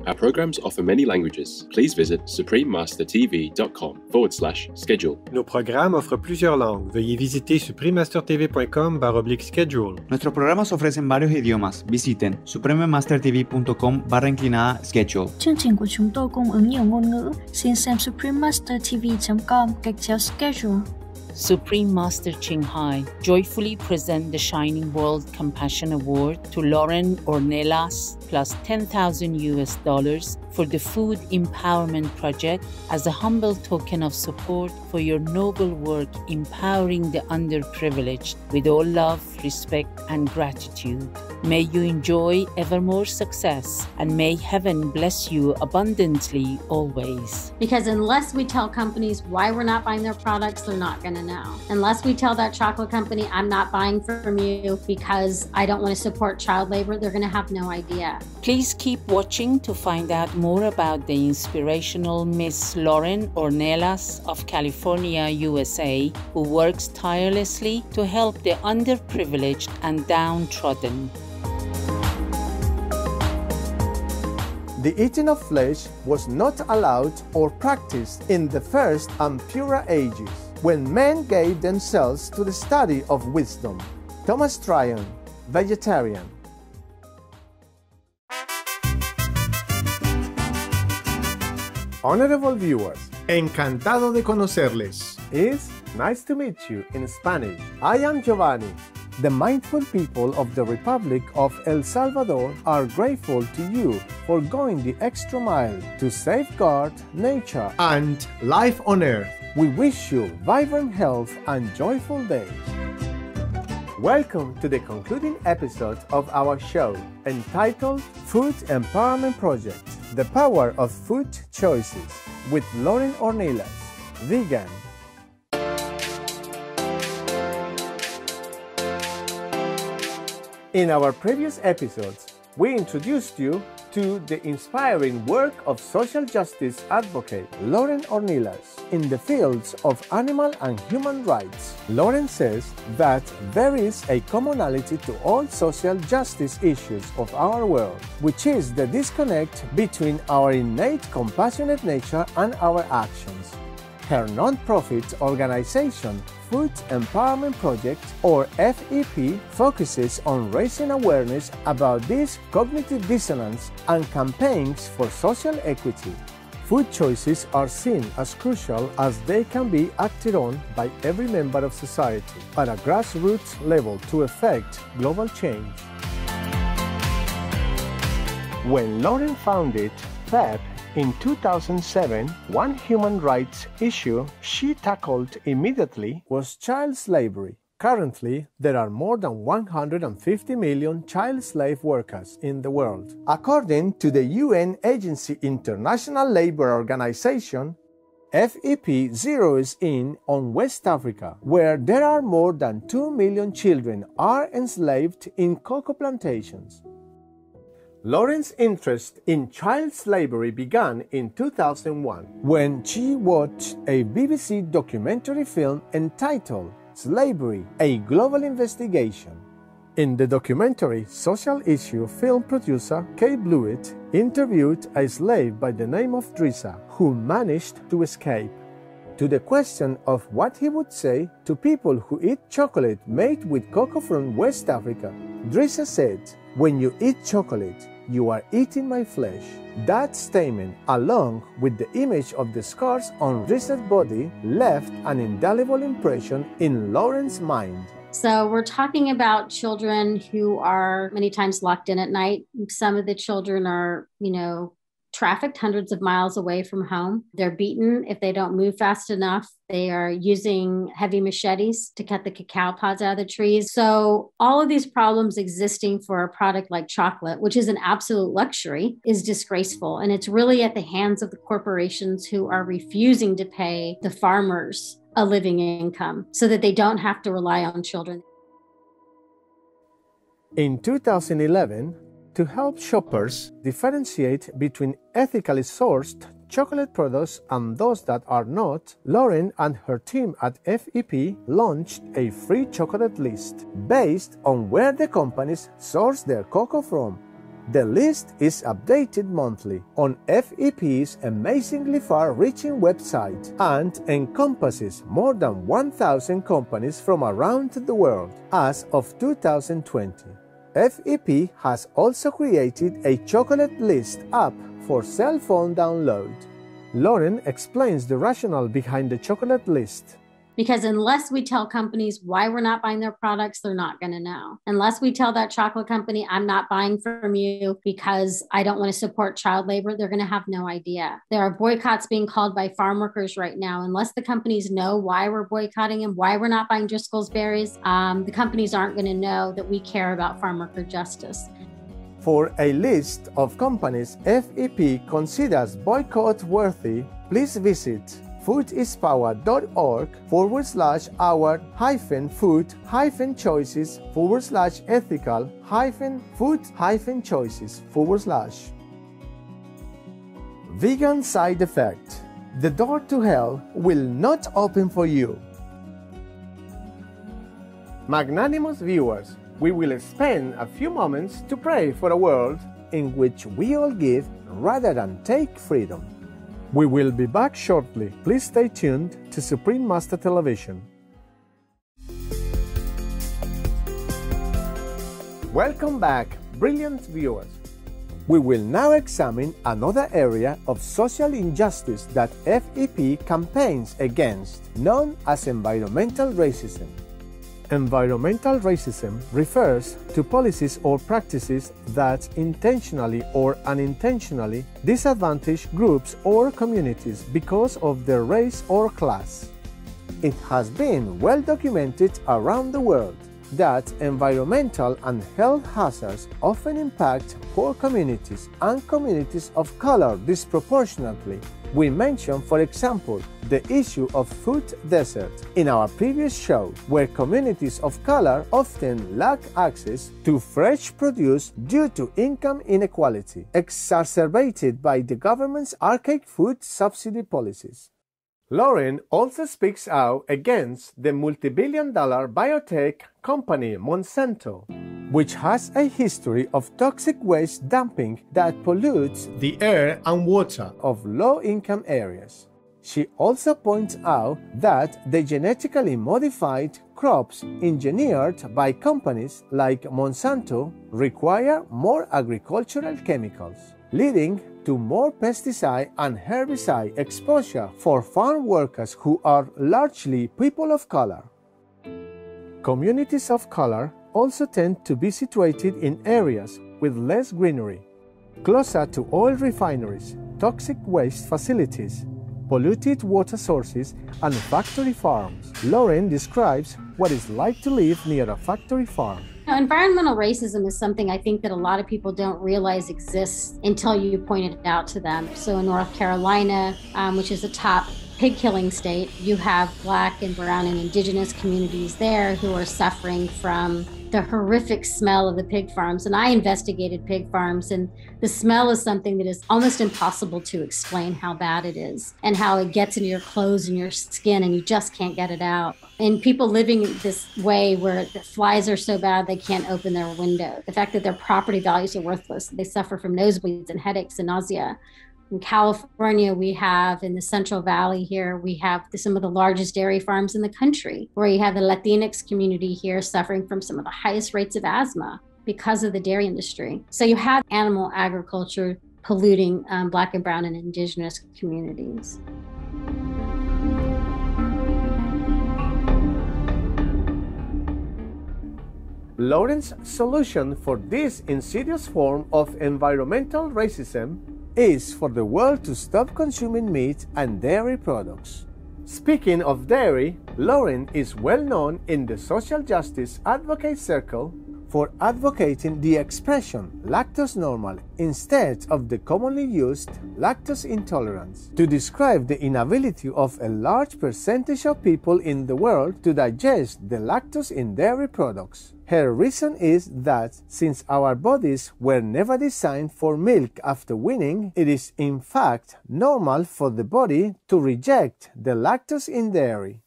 Our programs offer many languages. Please visit suprememastertv.com/schedule. Nos programas offrent plusieurs langues. Veuillez visiter suprememastertv.com/schedule. Nuestros programas ofrecen varios idiomas. Visiten suprememastertv.com/schedule. Chương trình của chúng tôi cung ứng nhiều ngôn ngữ. Xin xem suprememastertv.com/schedule. Supreme Master Qinghai joyfully present the Shining World Compassion Award to Lauren Ornelas plus $10,000 for the Food Empowerment Project as a humble token of support for your noble work empowering the underprivileged with all love, respect, and gratitude. May you enjoy ever more success and may heaven bless you abundantly always. Because unless we tell companies why we're not buying their products, they're not going to know. Unless we tell that chocolate company, I'm not buying from you because I don't want to support child labor, they're going to have no idea. Please keep watching to find out more about the inspirational Miss Lauren Ornelas of California, USA, who works tirelessly to help the underprivileged and downtrodden. The eating of flesh was not allowed or practiced in the first and purer ages, when men gave themselves to the study of wisdom. Thomas Tryon, vegetarian. Honorable viewers, encantado de conocerles. It's nice to meet you in Spanish. I am Giovanni. The mindful people of the Republic of El Salvador are grateful to you for going the extra mile to safeguard nature and life on earth. We wish you vibrant health and joyful days. Welcome to the concluding episode of our show entitled Food Empowerment Project, The Power of Food Choices with Lauren Ornelas, vegan. In our previous episodes, we introduced you to the inspiring work of social justice advocate Lauren Ornelas in the fields of animal and human rights. Lauren says that there is a commonality to all social justice issues of our world, which is the disconnect between our innate compassionate nature and our actions. Her non-profit organization, Food Empowerment Project, or FEP, focuses on raising awareness about this cognitive dissonance and campaigns for social equity. Food choices are seen as crucial as they can be acted on by every member of society at a grassroots level to effect global change. When Lauren founded FEP, in 2007, one human rights issue she tackled immediately was child slavery. Currently, there are more than 150 million child slave workers in the world. According to the UN agency International Labour Organization, FEP zeroes in on West Africa, where there are more than 2 million children are enslaved in cocoa plantations. Lauren's interest in child slavery began in 2001 when she watched a BBC documentary film entitled Slavery, A Global Investigation. In the documentary, social issue film producer Kay Blewett interviewed a slave by the name of Drissa who managed to escape. To the question of what he would say to people who eat chocolate made with cocoa from West Africa, Drissa said, "When you eat chocolate, you are eating my flesh." That statement, along with the image of the scars on Drissa's body, left an indelible impression in Lauren's mind. So we're talking about children who are many times locked in at night. Some of the children are, trafficked hundreds of miles away from home. They're beaten if they don't move fast enough. They are using heavy machetes to cut the cacao pods out of the trees. So all of these problems existing for a product like chocolate, which is an absolute luxury, is disgraceful. And it's really at the hands of the corporations who are refusing to pay the farmers a living income so that they don't have to rely on children. In 2011, to help shoppers differentiate between ethically sourced chocolate products and those that are not, Lauren and her team at FEP launched a free chocolate list based on where the companies source their cocoa from. The list is updated monthly on FEP's amazingly far-reaching website and encompasses more than 1,000 companies from around the world as of 2020. FEP has also created a chocolate list app for cell phone download. Lauren explains the rationale behind the chocolate list. Because unless we tell companies why we're not buying their products, they're not going to know. Unless we tell that chocolate company, I'm not buying from you because I don't want to support child labor, they're going to have no idea. There are boycotts being called by farm workers right now. Unless the companies know why we're boycotting and why we're not buying Driscoll's berries, the companies aren't going to know that we care about farm worker justice. For a list of companies FEP considers boycott worthy, please visit foodispower.org/our-food-choices/ethical-food-choices/. Vegan side effect. The door to hell will not open for you. Magnanimous viewers, we will spend a few moments to pray for a world in which we all give rather than take freedom. We will be back shortly. Please stay tuned to Supreme Master Television. Welcome back, brilliant viewers. We will now examine another area of social injustice that FEP campaigns against, known as environmental racism. Environmental racism refers to policies or practices that intentionally or unintentionally disadvantage groups or communities because of their race or class. It has been well documented around the world that environmental and health hazards often impact poor communities and communities of color disproportionately. We mentioned, for example, the issue of food desert in our previous show, where communities of color often lack access to fresh produce due to income inequality, exacerbated by the government's archaic food subsidy policies. Lauren also speaks out against the multi-billion-dollar biotech company Monsanto, which has a history of toxic waste dumping that pollutes the air and water of low-income areas. She also points out that the genetically modified crops engineered by companies like Monsanto require more agricultural chemicals, leading to more pesticide and herbicide exposure for farm workers who are largely people of color. Communities of color also tend to be situated in areas with less greenery, closer to oil refineries, toxic waste facilities, polluted water sources, and factory farms. Lauren describes what it's like to live near a factory farm. Environmental racism is something I think that a lot of people don't realize exists until you point it out to them. So in North Carolina, which is a top pig killing state, you have Black and brown and indigenous communities there who are suffering from the horrific smell of the pig farms. And I investigated pig farms, and the smell is something that is almost impossible to explain how bad it is and how it gets into your clothes and your skin and you just can't get it out. And people living this way where the flies are so bad they can't open their window. The fact that their property values are worthless. They suffer from nosebleeds and headaches and nausea. In California, we have in the Central Valley here, we have some of the largest dairy farms in the country, where you have the Latinx community here suffering from some of the highest rates of asthma because of the dairy industry. So you have animal agriculture polluting Black and brown and indigenous communities. Lauren's solution for this insidious form of environmental racism is for the world to stop consuming meat and dairy products. Speaking of dairy, Lauren is well known in the social justice advocate circle for advocating the expression lactose normal instead of the commonly used lactose intolerance to describe the inability of a large percentage of people in the world to digest the lactose in dairy products. Her reason is that since our bodies were never designed for milk after weaning, it is in fact normal for the body to reject the lactose in dairy.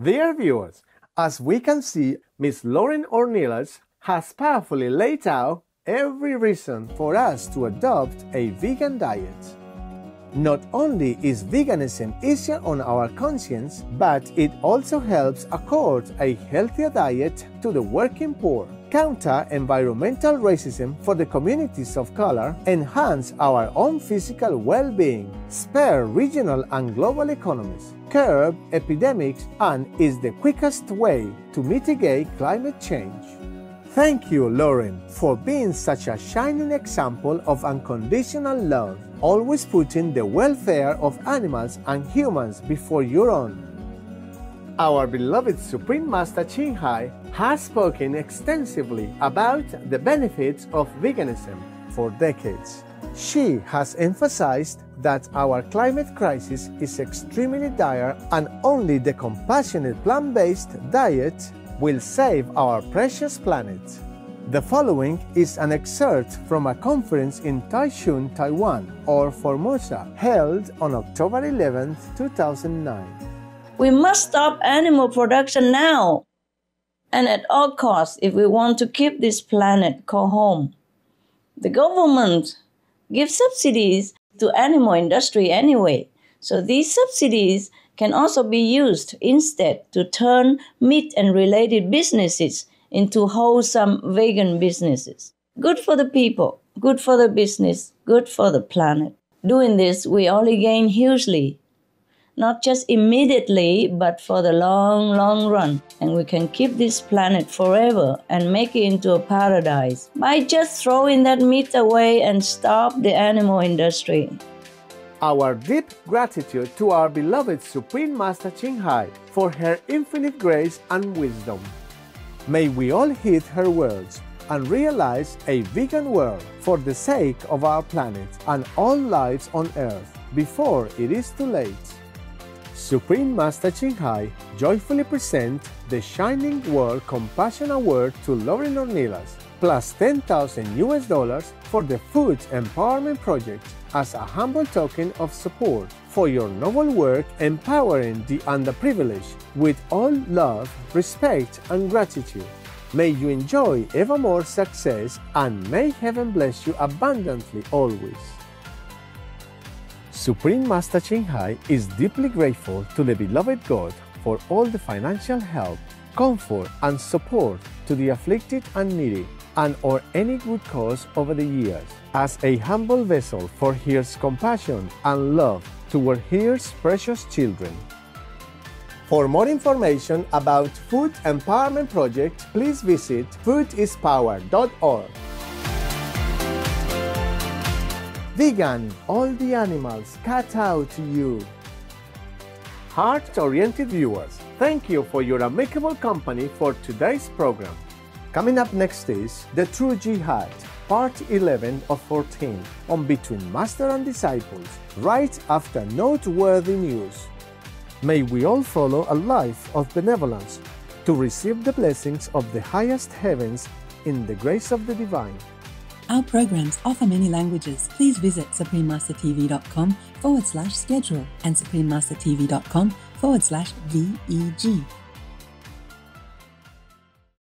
Dear viewers, as we can see, Ms. Lauren Ornelas has powerfully laid out every reason for us to adopt a vegan diet. Not only is veganism easier on our conscience, but it also helps accord a healthier diet to the working poor, counter environmental racism for the communities of color, enhance our own physical well-being, spare regional and global economies, curb epidemics, and is the quickest way to mitigate climate change. Thank you, Lauren, for being such a shining example of unconditional love, always putting the welfare of animals and humans before your own. Our beloved Supreme Master Ching Hai has spoken extensively about the benefits of veganism for decades. She has emphasized that our climate crisis is extremely dire and only the compassionate plant-based diet will save our precious planet. The following is an excerpt from a conference in Taichung, Taiwan, or Formosa, held on October 11, 2009. We must stop animal production now, and at all costs if we want to keep this planet called home. The government gives subsidies to animal industry anyway, so these subsidies can also be used instead to turn meat and related businesses into wholesome vegan businesses. Good for the people, good for the business, good for the planet. Doing this, we only gain hugely, not just immediately, but for the long, long run. And we can keep this planet forever and make it into a paradise by just throwing that meat away and stop the animal industry. Our deep gratitude to our beloved Supreme Master Ching Hai for her infinite grace and wisdom. May we all heed her words and realize a vegan world for the sake of our planet and all lives on Earth before it is too late. Supreme Master Ching Hai joyfully present the Shining World Compassion Award to Lauren Ornelas, plus $10,000 for the Food Empowerment Project as a humble token of support for your noble work empowering the underprivileged with all love, respect, and gratitude. May you enjoy ever more success and may heaven bless you abundantly always. Supreme Master Ching Hai is deeply grateful to the beloved God for all the financial help, comfort, and support to the afflicted and needy, and or any good cause over the years, as a humble vessel for His compassion and love toward His precious children. For more information about Food Empowerment Project, please visit foodispower.org. Vegan, all the animals cut out to you. Heart-oriented viewers, thank you for your amicable company for today's program. Coming up next is The True Jihad, Part 11 of 14, on Between Master and Disciples, right after noteworthy news. May we all follow a life of benevolence to receive the blessings of the highest heavens in the grace of the divine. Our programs offer many languages. Please visit suprememastertv.com/schedule and suprememastertv.com/VEG.